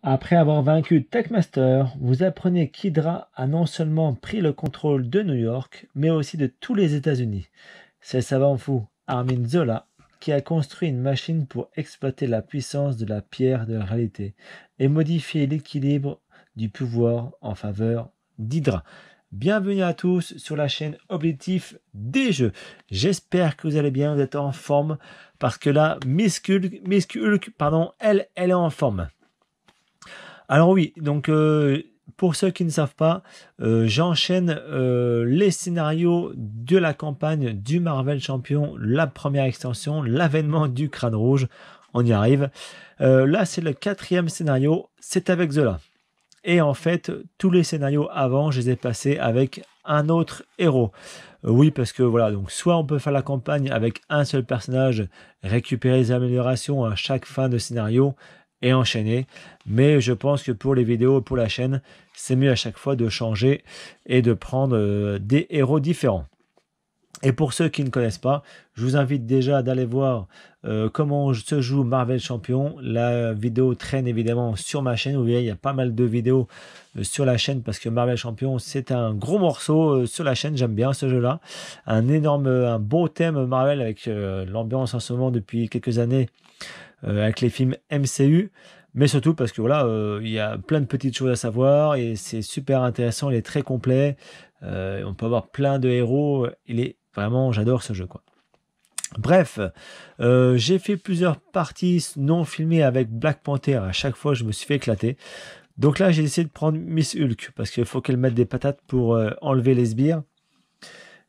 Après avoir vaincu Techmaster, vous apprenez qu'Hydra a non seulement pris le contrôle de New York, mais aussi de tous les États-Unis. C'est le savant fou Armin Zola qui a construit une machine pour exploiter la puissance de la pierre de la réalité et modifier l'équilibre du pouvoir en faveur d'Hydra. Bienvenue à tous sur la chaîne Objectif des Jeux. J'espère que vous allez bien, vous êtes en forme, parce que là, Miss Hulk, elle est en forme. Alors oui, donc pour ceux qui ne savent pas, j'enchaîne les scénarios de la campagne du Marvel Champion, la première extension, l'avènement du Crâne Rouge. On y arrive. Là, c'est le 4e scénario, c'est avec Zola. Et en fait, tous les scénarios avant, je les ai passés avec un autre héros. Oui, parce que voilà, donc soit on peut faire la campagne avec un seul personnage, récupérer les améliorations à chaque fin de scénario et enchaîner. Mais je pense que pour les vidéos, pour la chaîne, c'est mieux à chaque fois de changer et de prendre des héros différents. Et pour ceux qui ne connaissent pas, je vous invite déjà d'aller voir comment se joue Marvel Champion. La vidéo traîne évidemment sur ma chaîne. Vous voyez, il y a pas mal de vidéos sur la chaîne parce que Marvel Champion, c'est un gros morceau sur la chaîne. J'aime bien ce jeu-là. Un beau thème Marvel avec l'ambiance en ce moment depuis quelques années avec les films MCU. Mais surtout parce que voilà, il y a plein de petites choses à savoir et c'est super intéressant. Il est très complet. On peut avoir plein de héros. Vraiment, j'adore ce jeu, quoi. Bref, j'ai fait plusieurs parties non filmées avec Black Panther. À chaque fois, je me suis fait éclater. Donc là, j'ai décidé de prendre Miss Hulk parce qu'il faut qu'elle mette des patates pour enlever les sbires.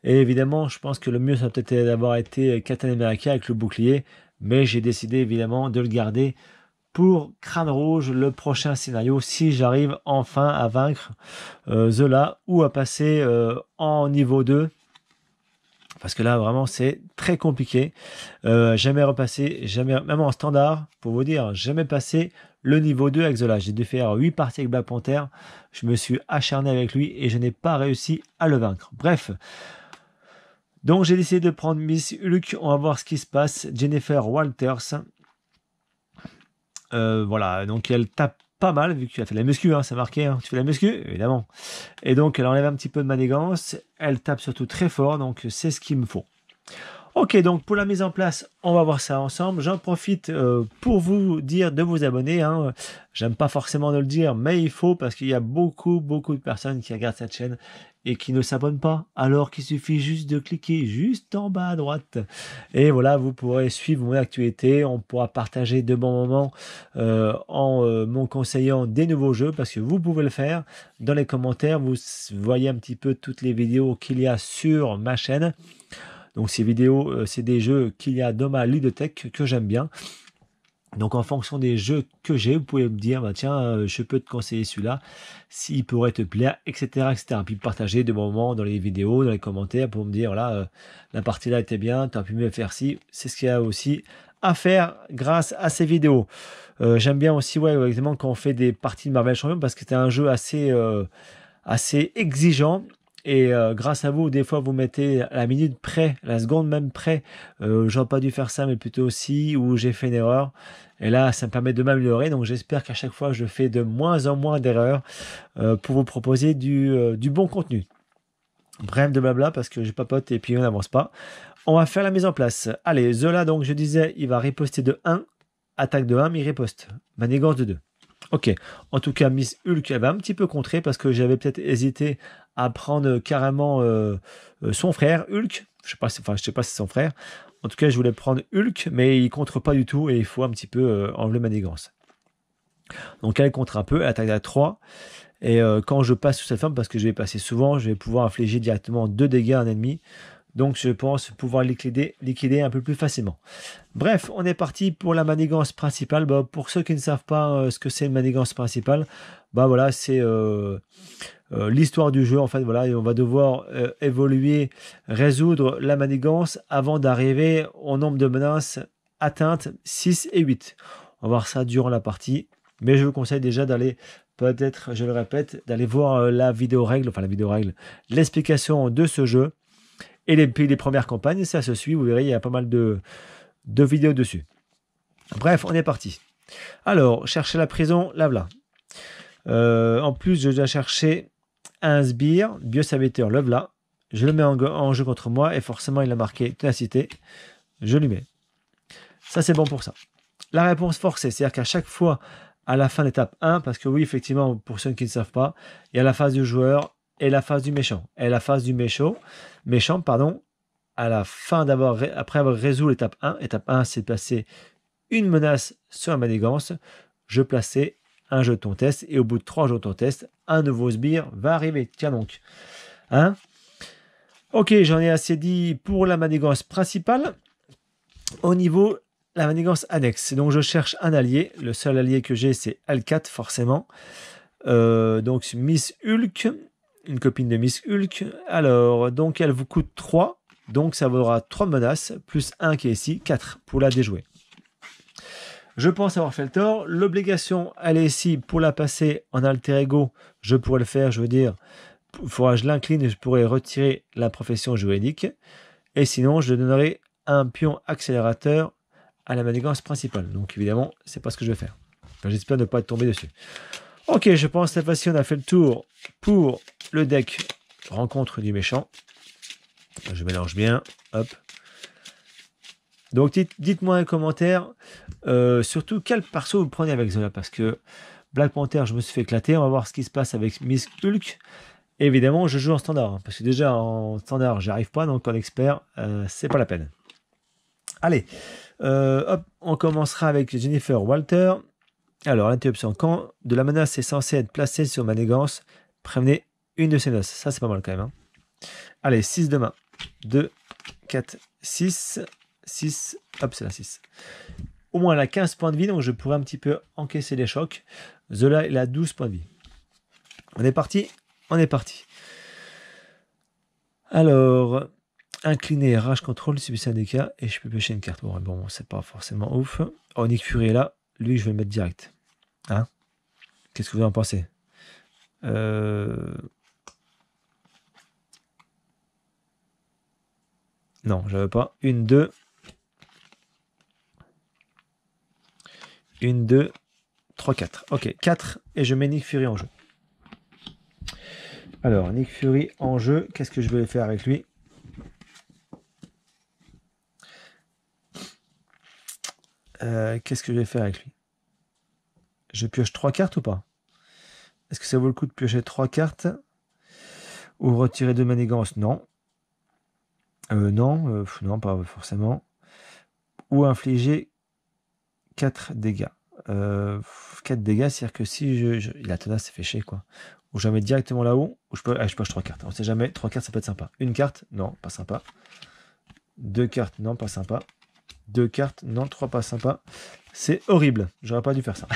Et évidemment, je pense que le mieux, ça peut-être d'avoir été Captain America avec le bouclier. Mais j'ai décidé évidemment de le garder pour Crâne Rouge, le prochain scénario, si j'arrive enfin à vaincre Zola ou à passer en niveau 2. Parce que là, vraiment, c'est très compliqué. Jamais repassé, même en standard, pour vous dire, jamais passé le niveau 2 avec Zola. J'ai dû faire 8 parties avec Black Panther. Je me suis acharné avec lui et je n'ai pas réussi à le vaincre. Bref. Donc, j'ai décidé de prendre Miss Hulk. On va voir ce qui se passe. Jennifer Walters. Voilà, donc elle tape pas mal, vu que tu as fait la muscu, hein, c'est marqué, hein, tu fais la muscu, évidemment. Et donc elle enlève un petit peu de manigance, elle tape surtout très fort, donc c'est ce qu'il me faut. Ok, donc pour la mise en place, on va voir ça ensemble. J'en profite pour vous dire de vous abonner. Hein. J'aime pas forcément de le dire, mais il faut parce qu'il y a beaucoup de personnes qui regardent cette chaîne et qui ne s'abonnent pas, alors qu'il suffit juste de cliquer juste en bas à droite. Et voilà, vous pourrez suivre mon actualité. On pourra partager de bons moments en m'en conseillant des nouveaux jeux parce que vous pouvez le faire. Dans les commentaires, vous voyez un petit peu toutes les vidéos qu'il y a sur ma chaîne. Donc ces vidéos, c'est des jeux qu'il y a dans ma ludothèque que j'aime bien. Donc en fonction des jeux que j'ai, vous pouvez me dire, bah, tiens, je peux te conseiller celui-là, s'il pourrait te plaire, etc., etc. Puis partager de moments dans les vidéos, dans les commentaires, pour me dire, voilà, la partie là était bien, tu as pu mieux faire ci. C'est ce qu'il y a aussi à faire grâce à ces vidéos. J'aime bien aussi, ouais, exactement, quand on fait des parties de Marvel Champion, parce que c'est un jeu assez exigeant. Et grâce à vous, des fois, vous mettez à la minute près, la seconde même près, j'aurais pas dû faire ça, mais plutôt aussi, où j'ai fait une erreur. Et là, ça me permet de m'améliorer. Donc, j'espère qu'à chaque fois, je fais de moins en moins d'erreurs pour vous proposer du bon contenu. Bref de blabla, parce que je papote et puis on n'avance pas. On va faire la mise en place. Allez, Zola, donc je disais, il va riposter de 1. Attaque de 1, mais il riposte. Manigance de 2. Ok, en tout cas, Miss Hulk, elle va un petit peu contrer parce que j'avais peut-être hésité à prendre carrément son frère, Hulk. Je sais pas si c'est son frère. En tout cas, je voulais prendre Hulk, mais il contre pas du tout et il faut un petit peu enlever manigance. Donc elle contre un peu, elle attaque à 3. Et quand je passe sous cette forme, parce que je vais passer souvent, je vais pouvoir infliger directement 2 dégâts à un ennemi. Donc je pense pouvoir liquider un peu plus facilement. Bref, on est parti pour la manigance principale. Bah, pour ceux qui ne savent pas ce que c'est une manigance principale, bah voilà, c'est l'histoire du jeu. En fait, voilà, et on va devoir évoluer, résoudre la manigance avant d'arriver au nombre de menaces atteintes 6 et 8. On va voir ça durant la partie. Mais je vous conseille déjà d'aller, peut-être, je le répète, d'aller voir la vidéo règle, l'explication de ce jeu. Et les premières campagnes, ça se suit, vous verrez, il y a pas mal de vidéos dessus. Bref, on est parti. Alors, chercher la prison, là, voilà. En plus, je dois chercher un sbire, bioserviteur, le voilà. Je le mets en jeu contre moi et forcément il a marqué ténacité. Je lui mets. Ça, c'est bon pour ça. La réponse forcée, c'est-à-dire qu'à chaque fois, à la fin de l'étape 1, parce que oui, effectivement, pour ceux qui ne savent pas, il y a la phase du joueur et la phase du méchant. Et la phase du méchant, pardon, à la fin après avoir résolu l'étape 1, c'est de placer une menace sur la manigance, je plaçais un jeton test et au bout de 3 jetons test, un nouveau sbire va arriver. Tiens donc. Hein? Ok, j'en ai assez dit pour la manigance principale. Au niveau la manigance annexe, donc je cherche un allié. Le seul allié que j'ai, c'est L4, forcément. Donc Miss Hulk, une copine de Miss Hulk. Alors, donc elle vous coûte 3. Donc ça vaudra 3 menaces, plus 1 qui est ici, 4 pour la déjouer. Je pense avoir fait le tort. L'obligation, elle est ici pour la passer en alter ego. Je pourrais le faire, je veux dire. Il faudra que je l'incline et je pourrais retirer la profession juridique. Et sinon, je donnerai un pion accélérateur à la manigance principale. Donc évidemment, c'est pas ce que je vais faire. Enfin, j'espère ne pas être tombé dessus. Ok, je pense que cette fois-ci, on a fait le tour pour le deck rencontre du méchant. Je mélange bien. Hop. Donc dites-moi en commentaire surtout quel perso vous prenez avec Zola, parce que Black Panther, je me suis fait éclater. On va voir ce qui se passe avec Miss Hulk. Et évidemment, je joue en standard, hein, parce que déjà en standard, j'y arrive pas, donc en expert, c'est pas la peine. Allez, hop, on commencera avec Jennifer Walter. Alors, l'interruption, quand de la menace est censée être placée sur manigance, prévenez une de ses noces. Ça, c'est pas mal quand même. Hein. Allez, 6 de main. 2, 4, 6. 6, hop, c'est la 6. Au moins, elle a 15 points de vie, donc je pourrais un petit peu encaisser les chocs. Zola, il a 12 points de vie. On est parti? On est parti. Alors, incliné, rage contrôle, subissez un dégât, et je peux pêcher une carte. Bon, c'est pas forcément ouf. Oh, Nick Fury est là. Lui, je vais le mettre direct. Hein? Qu'est-ce que vous en pensez? Non, je veux pas. 1, 2. 1, 2, 3, 4. Ok, 4. Et je mets Nick Fury en jeu. Alors, Nick Fury en jeu. Qu'est-ce que je vais faire avec lui? Qu'est-ce que je vais faire avec lui? Je pioche 3 cartes ou pas? Est-ce que ça vaut le coup de piocher 3 cartes? Ou retirer 2 manigances? Non. Non, pas forcément. Ou infliger 4 dégâts. 4 dégâts, c'est-à-dire que si la tenace c'est fait chier, quoi. Ou je la mets directement là-haut, ou je pioche 3 cartes. On sait jamais, 3 cartes ça peut être sympa. Une carte, non, pas sympa. 2 cartes, non, pas sympa. 2 cartes, non, 3 pas sympa. C'est horrible, j'aurais pas dû faire ça.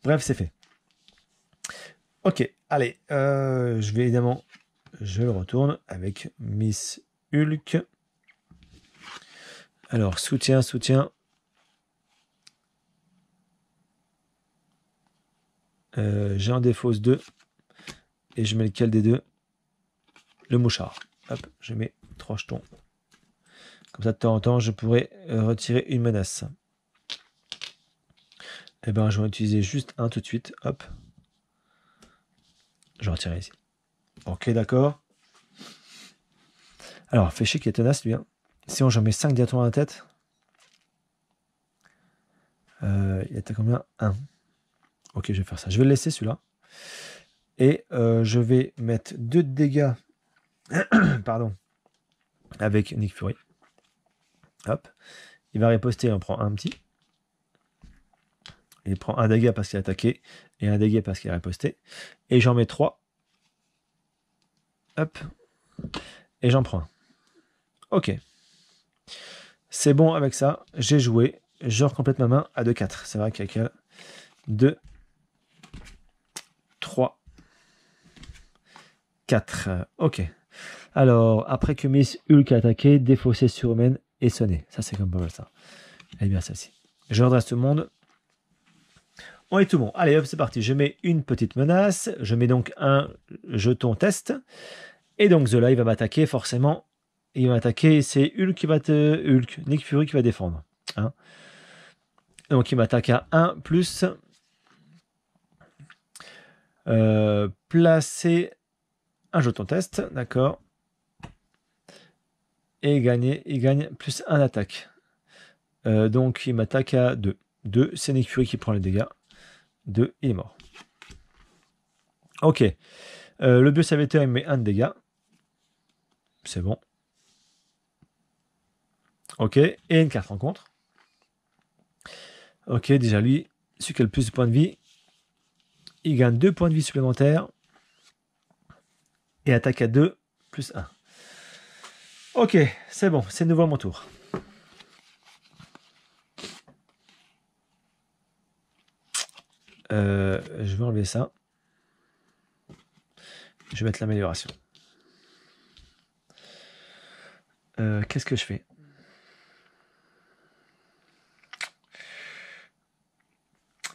Bref, c'est fait. Ok, allez, je vais évidemment, je le retourne avec Miss Hulk. Alors, soutien. J'en défausse 2. Et je mets lequel des deux? Le mouchard. Hop, je mets 3 jetons. Comme ça, de temps en temps, je pourrais retirer une menace. Et ben, je vais utiliser juste un tout de suite. Hop. Je vais retirer ici. Ok, d'accord. Alors, fait chier qu'il est tenace, lui. Hein. Si j'en mets 5 directement à la tête. Il était combien? 1. Ok, je vais faire ça. Je vais le laisser, celui-là. Et je vais mettre 2 dégâts. Pardon. Avec Nick Fury. Hop. Il va riposter, il en prend un petit. Il prend un dégât parce qu'il a attaqué. Et un dégât parce qu'il a riposté. Et j'en mets 3. Hop. Et j'en prends un. Ok. C'est bon avec ça. J'ai joué. Je recomplète ma main à 2-4. C'est vrai qu'il y a 2, 3, 4. Ok. Alors, après que Miss Hulk a attaqué, défaussé surhumaine et sonné. Ça, c'est comme pas mal ça. Elle est bien celle-ci. Je redresse tout le monde. On est tout bon. Allez, hop, c'est parti. Je mets une petite menace. Je mets donc un jeton test. Et donc, Zola, il va m'attaquer forcément. Il va m'attaquer. C'est Hulk qui va Nick Fury qui va défendre. Hein. Donc, il m'attaque à 1 plus Placer un jeton test, d'accord. Et il gagne plus 1 d'attaque. Donc il m'attaque à 2. 2, c'est une écurie qui prend les dégâts. 2, il est mort. Ok. Le bioserviteur, il met 1 de dégâts. C'est bon. Ok. Et une carte rencontre. Ok, déjà lui, celui qui a le plus de points de vie, il gagne 2 points de vie supplémentaires. Et attaque à 2, plus 1. Ok, c'est bon, c'est nouveau à mon tour. Je vais enlever ça. Je vais mettre l'amélioration. Qu'est-ce que je fais?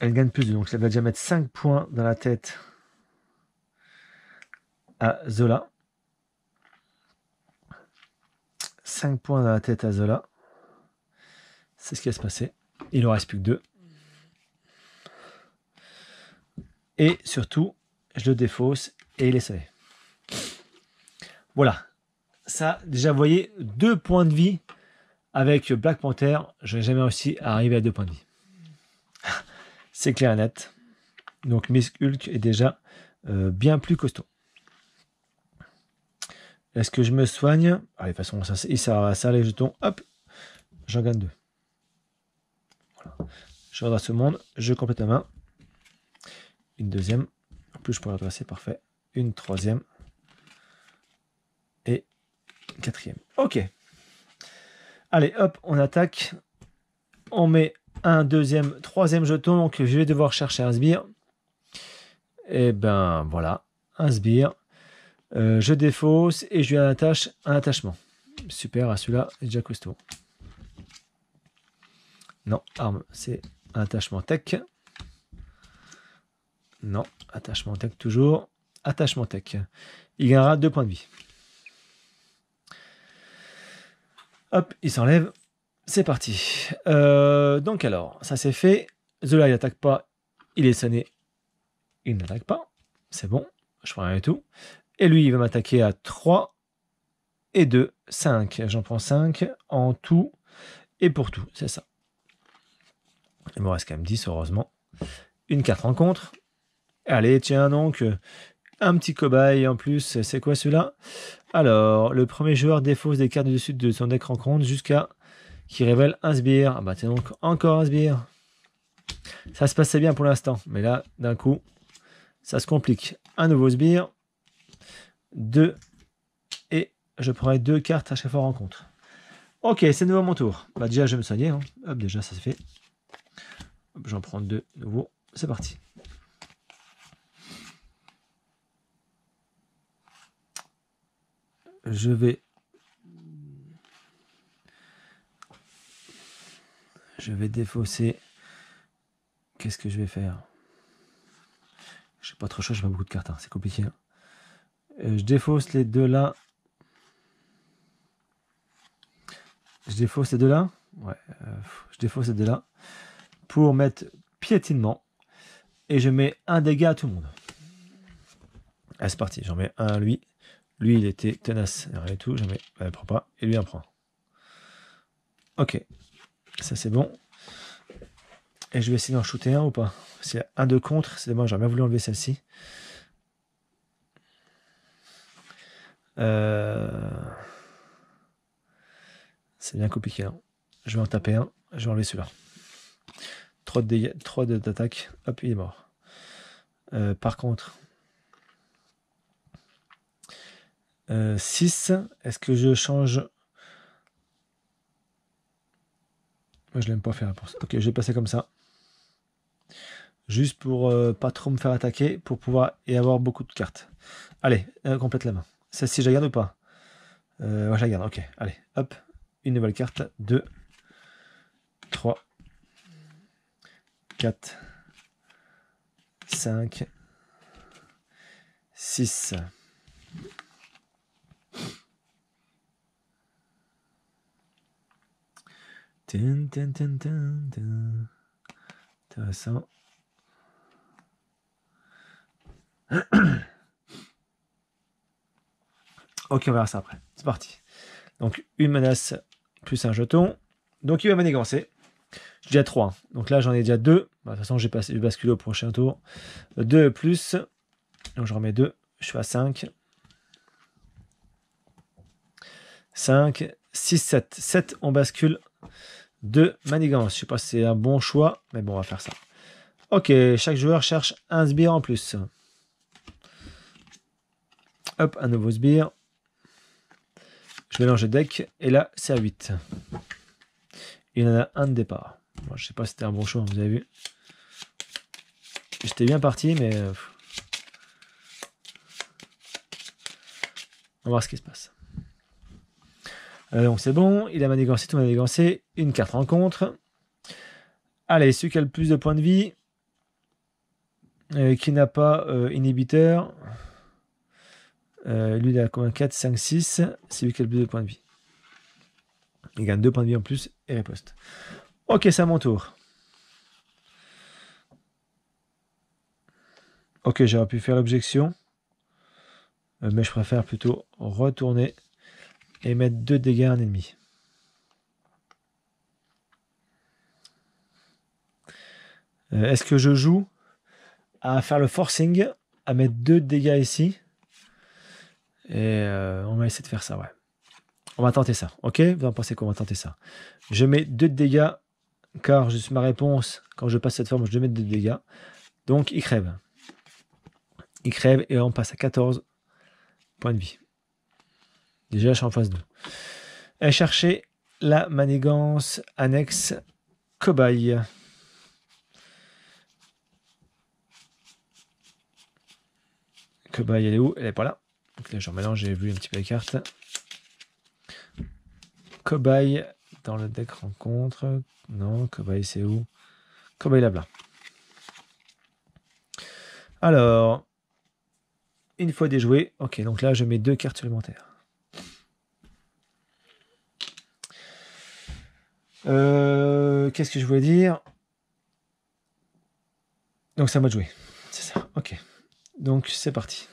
Elle gagne plus, donc ça va déjà mettre 5 points dans la tête à Zola. 5 points dans la tête à Zola. C'est ce qui va se passer. Il ne reste plus que 2. Et surtout, je le défausse et il est sauvé. Voilà. Ça, déjà, vous voyez, 2 points de vie avec Black Panther. Je n'ai jamais réussi à arriver à 2 points de vie. C'est clair et net. Donc, Miss Hulk est déjà bien plus costaud. Est-ce que je me soigne? Allez, de toute façon, ça les jetons. Hop, j'en gagne 2. Voilà. Je redresse le monde. Je complète la main. Une deuxième. En plus, je pourrais redresser. Parfait. Une troisième. Et une quatrième. Ok. Allez, hop, on attaque. On met un deuxième, troisième jeton. Donc, je vais devoir chercher un sbire. Et ben, voilà. Un sbire. Je défausse et je lui attache un attachement. Super, à celui-là, est déjà costaud. Non, arme, c'est un attachement tech. Non, attachement tech toujours. Attachement tech. Il gagnera 2 points de vie. Hop, il s'enlève. C'est parti. Donc alors, ça c'est fait. Zola, il n'attaque pas. Il est sonné. Il n'attaque pas. C'est bon. Je prends rien du tout. Et lui, il va m'attaquer à 3 et 2, 5. J'en prends 5 en tout et pour tout. C'est ça. Il me reste quand même 10, heureusement. Une carte rencontre. Allez, tiens donc, un petit cobaye en plus. C'est quoi celui-là? Alors, le premier joueur défausse des cartes du dessus de son deck rencontre jusqu'à qui révèle un sbire. Ah bah tiens donc, encore un sbire. Ça se passait bien pour l'instant, mais là, d'un coup, ça se complique. Un nouveau sbire. 2. Et je prendrai 2 cartes à chaque fois rencontre. Ok, c'est nouveau à mon tour. Bah déjà, je vais me soigner. Hein. Hop, déjà, ça se fait. J'en prends 2 nouveaux. C'est parti. Je vais défausser. Qu'est-ce que je vais faire? Je n'ai pas trop chaud, j'ai pas beaucoup de cartes. Hein. C'est compliqué. Hein. Je défausse les deux là. Je défausse ces deux là. Ouais, je défausse ces deux là. Pour mettre piétinement. Et je mets un dégât à tout le monde. Allez, c'est parti. J'en mets un à lui. Lui, il était tenace. Rien du tout. J'en mets. Elle prend pas. Et lui, en prend. Ok. Ça, c'est bon. Et je vais essayer d'en shooter un ou pas. S'il y a un de contre, c'est dommage. J'aurais bien voulu enlever celle-ci. C'est bien compliqué. Hein. Je vais en taper un. Je vais enlever celui-là. 3 de dégâts, 3 d'attaque. Hop, il est mort. Par contre, 6. Est-ce que je change? Moi, je l'aime pas faire pour ça. Ok, je vais passer comme ça. Juste pour pas trop me faire attaquer, pour pouvoir y avoir beaucoup de cartes. Allez, complète la main. Celle-ci, je la garde ou pas? Ouais, je la garde. Ok, allez, hop. Une nouvelle carte. 2, 3, 4, 5, 6. Intéressant. Ok, on verra ça après. C'est parti. Donc, une menace plus un jeton. Donc, il va manigancer. J'ai déjà 3. Donc là, j'en ai déjà 2. Bah, de toute façon, j'ai basculé au prochain tour. 2 plus. Donc, je remets 2. Je suis à 5. 5, 6, 7. 7, on bascule de manigance. Je sais pas si c'est un bon choix, mais bon, on va faire ça. Ok, chaque joueur cherche un sbire en plus. Hop, un nouveau sbire. Je mélange le deck, et là, c'est à 8. Il y en a un de départ. Bon, je sais pas si c'était un bon choix, vous avez vu. J'étais bien parti, mais... on va voir ce qui se passe. Donc c'est bon, il a manigancé, tout manigancé. Une carte rencontre. Allez, celui qui a le plus de points de vie, qui n'a pas inhibiteur. Lui, il a combien? 4, 5, 6. C'est lui qui a le plus de points de vie. Il gagne 2 points de vie en plus et riposte. Ok, c'est à mon tour. Ok, j'aurais pu faire l'objection. Mais je préfère plutôt retourner et mettre 2 dégâts à un ennemi. Est-ce que je joue à faire le forcing, à mettre 2 dégâts ici? Et on va essayer de faire ça, ouais. On va tenter ça, ok? Vous en pensez quoi? On va tenter ça. Je mets 2 dégâts, car je suis ma réponse, quand je passe cette forme, je mets 2 dégâts. Donc, il crève. Il crève et on passe à 14 points de vie. Déjà, je suis en phase 2. Et chercher la manigance annexe cobaye. Cobaye, elle est où? Elle est pas là. Donc là, je remélange, j'ai vu un petit peu les cartes. Cobaye dans le deck rencontre. Non, cobaye, c'est où? Cobaye là-bas. Alors, une fois déjoué. Ok, donc là, je mets 2 cartes supplémentaires. Qu'est-ce que je voulais dire? Donc, c'est à moi de jouer. C'est ça, ok. Donc, c'est parti.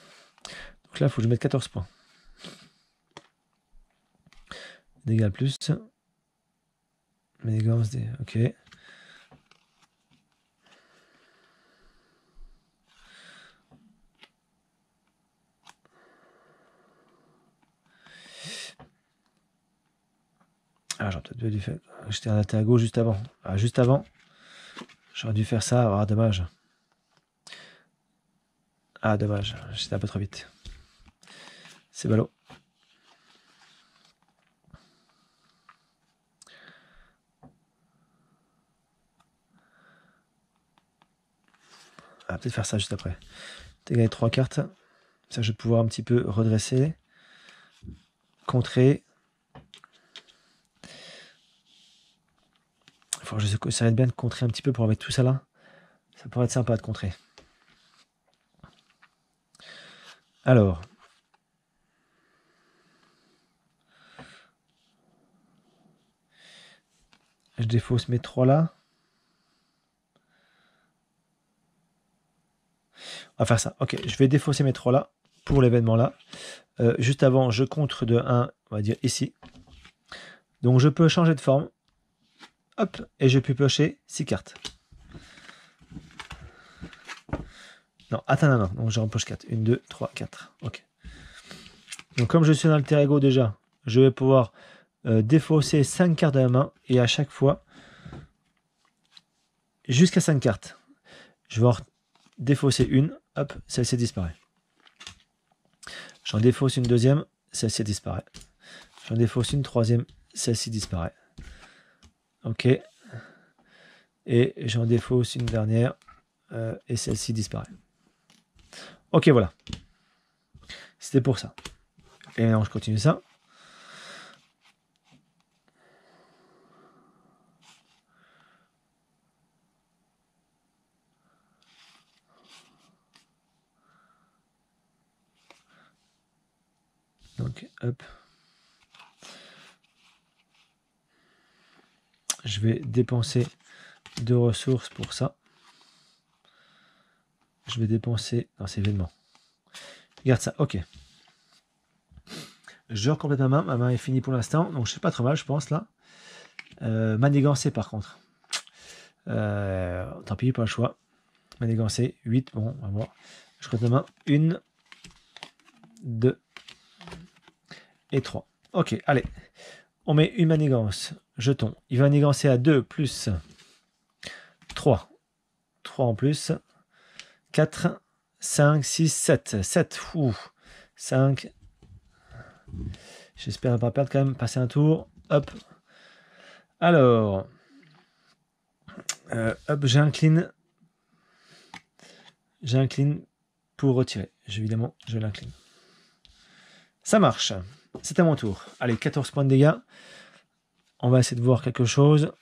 Donc là, il faut que je mette 14 points. Dégâts plus. Manigance, ok. Ah, j'aurais peut-être dû faire. J'étais en à gauche juste avant. Ah, juste avant. J'aurais dû faire ça. Ah, dommage. Ah, dommage. J'étais un peu trop vite. C'est ballot. Ah, peut-être faire ça juste après. Gagner 3 cartes. Ça, je vais pouvoir un petit peu redresser. Contrer. Faut que ça va être bien de contrer un petit peu pour mettre tout ça là. Ça pourrait être sympa de contrer. Alors. Je défausse mes 3 là. On va faire ça. Ok, je vais défausser mes 3 là pour l'événement là. Juste avant, je contre de 1, on va dire ici. Donc je peux changer de forme. Hop, et je peux piocher 6 cartes. Non, attends, non. Donc j'en poche 4. 1, 2, 3, 4. Ok. Donc comme je suis dans l'alter ego déjà, je vais pouvoir défausser 5 cartes de la main. Et à chaque fois, jusqu'à 5 cartes. Je vais en défausser une. Hop, celle-ci disparaît. J'en défausse une deuxième. Celle-ci disparaît. J'en défausse une troisième. Celle-ci disparaît. Ok. Et j'en défausse une dernière. Et celle-ci disparaît. Ok, voilà. C'était pour ça. Et maintenant, je continue ça. Donc, hop. Je vais dépenser 2 ressources pour ça. Je vais dépenser dans ces événements. Garde ça, ok. Je recomplète ma main. Ma main est finie pour l'instant. Donc je suis pas trop mal, je pense, là. Manigancé, par contre. Tant pis, pas le choix. Manigancé, 8. Bon, on va voir. Je compte ma main. 1, 2 et 3. Ok, allez. On met une manigance. Jeton. Il va manigancer à 2 plus 3. 3 en plus. 4, 5, 6, 7. 7. Ouh. 5. J'espère ne pas perdre quand même. Passer un tour. Hop. Alors. Hop, j'incline. J'incline pour retirer. Évidemment, je l'incline. Ça marche. C'est à mon tour. Allez, 14 points de dégâts. On va essayer de voir quelque chose.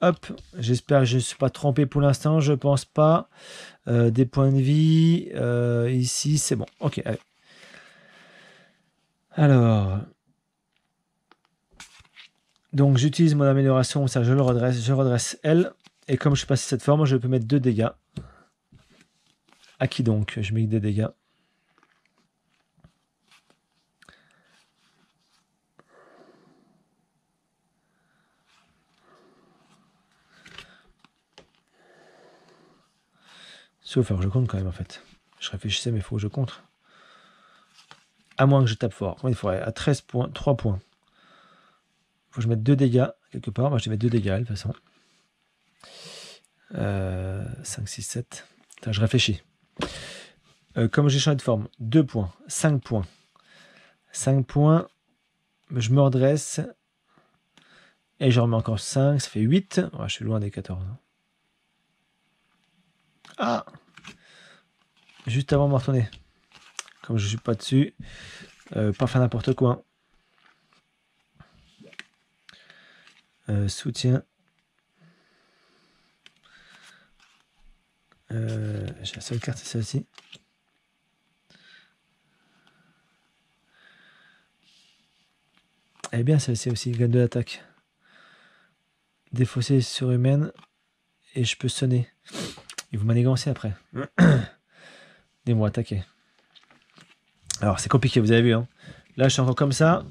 Hop, j'espère que je ne suis pas trompé pour l'instant. Je pense pas. Des points de vie. Ici, c'est bon. Ok, allez. Alors. Donc, j'utilise mon amélioration. Ça, je le redresse. Je redresse L. Et comme je suis passé cette forme, je peux mettre 2 dégâts. À qui donc? Je mets 2 dégâts. Sauf alors je compte quand même en fait. Je réfléchissais mais il faut que je compte. À moins que je tape fort. Combien il faudrait? À 13 points, 3 points. Il faut que je mette 2 dégâts quelque part. Moi je vais mettre 2 dégâts de toute façon. 5, 6, 7. Attends, je réfléchis. Comme j'ai changé de forme, 2 points, 5 points. 5 points. Je me redresse. Et je remets encore 5. Ça fait 8. Ouais, je suis loin des 14. Ah! Juste avant de me retourner. Comme je ne suis pas dessus. Pas faire n'importe quoi. Soutien. J'ai la seule carte, c'est celle-ci. Elle est bien celle-ci aussi, gagne de l'attaque. Défaussée surhumaine. Et je peux sonner. Et vous manigancez après. Et moi attaquer. Alors c'est compliqué, vous avez vu. Hein. Là je suis encore comme ça.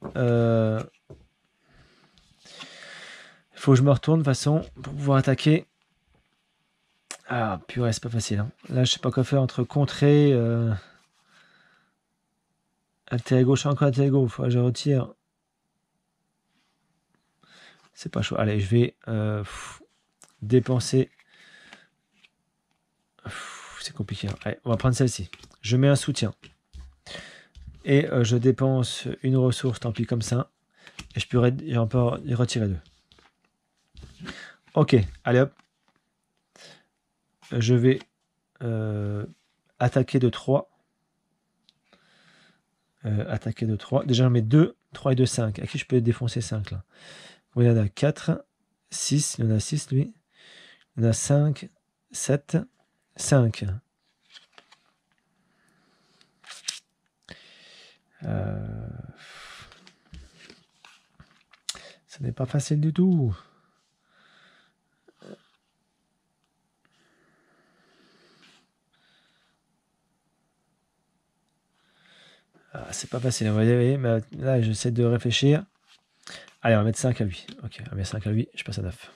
Il faut que je me retourne de toute façon pour pouvoir attaquer. Ah purée, c'est pas facile. Hein. Là je sais pas quoi faire entre contrer. Alter ego, je suis encore alter ego. Il faut que je retire. C'est pas chaud. Allez, je vais dépenser. C'est compliqué. Hein. Allez, on va prendre celle-ci. Je mets un soutien. Et je dépense une ressource, tant pis comme ça. Et je peux y retirer 2. Ok, allez hop. Je vais attaquer de 3. Attaquer de 3. Déjà, j'en mets 2, 3 et 2, 5. À qui je peux défoncer 5 là? Il y en a 4, 6. Il y en a 6 lui. Il y en a 5, 7, 5. Ce n'est pas facile du tout. C'est pas facile, vous voyez, mais là j'essaie de réfléchir. Allez, on va mettre 5 à lui. Ok, on met 5 à lui, je passe à 9.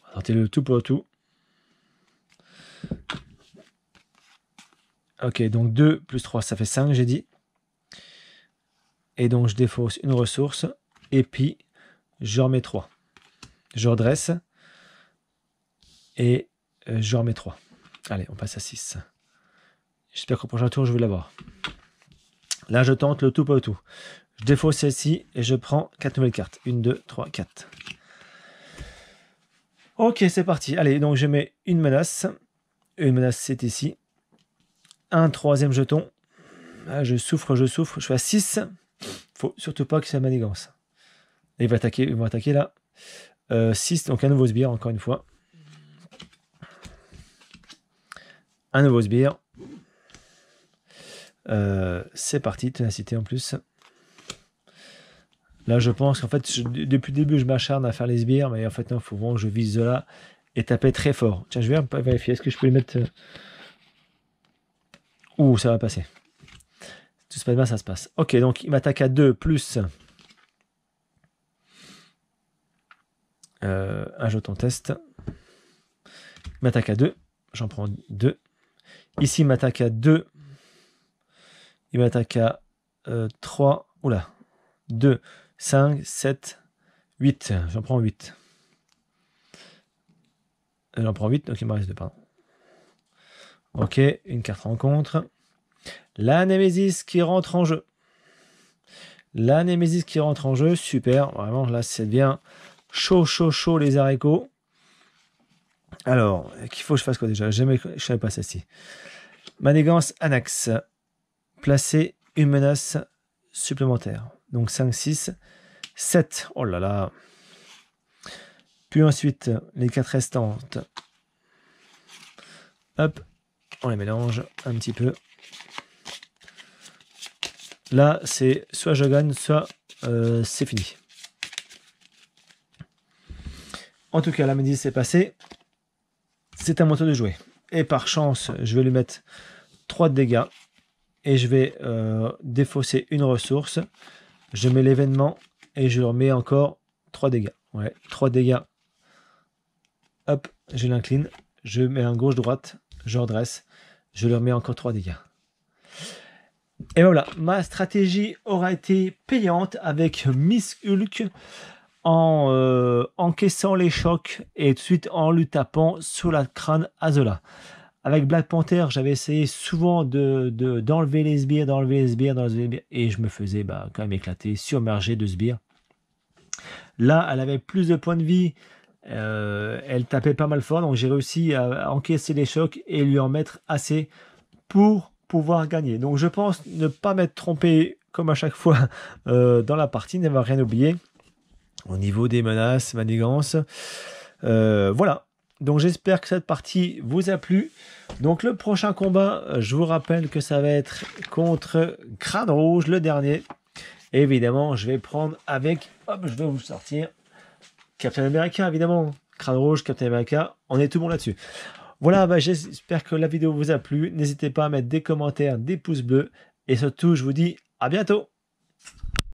On va tenter le tout pour le tout. Ok, donc 2 plus 3, ça fait 5, j'ai dit. Et donc je défausse une ressource. Et puis, je remets 3. Je redresse. Et je remets 3. Allez, on passe à 6. J'espère qu'au prochain tour, je vais l'avoir. Là, je tente le tout pour le tout. Je défausse celle-ci et je prends 4 nouvelles cartes. 1, 2, 3, 4. Ok, c'est parti. Allez, donc je mets une menace. Une menace, c'est ici. Un troisième jeton. Là, je souffre. Je suis à 6. Faut surtout pas que ça manigance. Et ils vont attaquer là. 6, donc un nouveau sbire, encore une fois. Un nouveau sbire. C'est parti, ténacité en plus. Là, je pense qu'en fait, depuis le début, je m'acharne à faire les sbires, mais en fait, non, il faut vraiment que je vise de là et taper très fort. Tiens, je vais vérifier. Est-ce que je peux les mettre Ouh, ça va passer. Tout se passe bien, ça se passe. Ok, donc il m'attaque à 2 plus un jeton test. Il m'attaque à 2. J'en prends 2. Ici, il m'attaque à 2. Il m'attaque à 3. Oula. 2, 5, 7, 8. J'en prends 8. J'en prends 8, donc il me reste 2, pardon. Ok, une carte rencontre. La Némésis qui rentre en jeu. La Némésis qui rentre en jeu, super. Vraiment, là, c'est bien chaud, chaud, chaud les haricots. Alors, qu'il faut que je fasse quoi déjà? Je ne savais pas celle-ci. Manigance Anax. Placer une menace supplémentaire. Donc 5, 6, 7. Oh là là. Puis ensuite, les 4 restantes. Hop, on les mélange un petit peu. Là, c'est soit je gagne, soit c'est fini. En tout cas, la médise s'est passée. C'est à mon tour de jouer. Et par chance, je vais lui mettre 3 de dégâts. Et je vais défausser une ressource. Je mets l'événement et je remets encore 3 dégâts. Ouais, 3 dégâts. Hop, je l'incline. Je mets un gauche-droite. Je redresse. Je leur mets encore 3 dégâts. Et voilà, ma stratégie aura été payante avec Miss Hulk en encaissant les chocs et tout de suite en lui tapant sur la crâne à Zola. Avec Black Panther, j'avais essayé souvent d'enlever les sbires, et je me faisais quand même éclater, surmerger de sbires. Là, elle avait plus de points de vie, elle tapait pas mal fort, donc j'ai réussi à encaisser les chocs et lui en mettre assez pour pouvoir gagner. Donc je pense ne pas m'être trompé comme à chaque fois dans la partie, n'avoir rien oublié au niveau des menaces, manigances. Voilà. Donc j'espère que cette partie vous a plu. Donc le prochain combat, je vous rappelle que ça va être contre Crâne Rouge, le dernier. Et évidemment, je vais prendre avec, hop, je vais vous sortir Captain America, évidemment. Crâne Rouge, Captain America, on est tout bon là-dessus. Voilà, j'espère que la vidéo vous a plu. N'hésitez pas à mettre des commentaires, des pouces bleus. Et surtout, je vous dis à bientôt.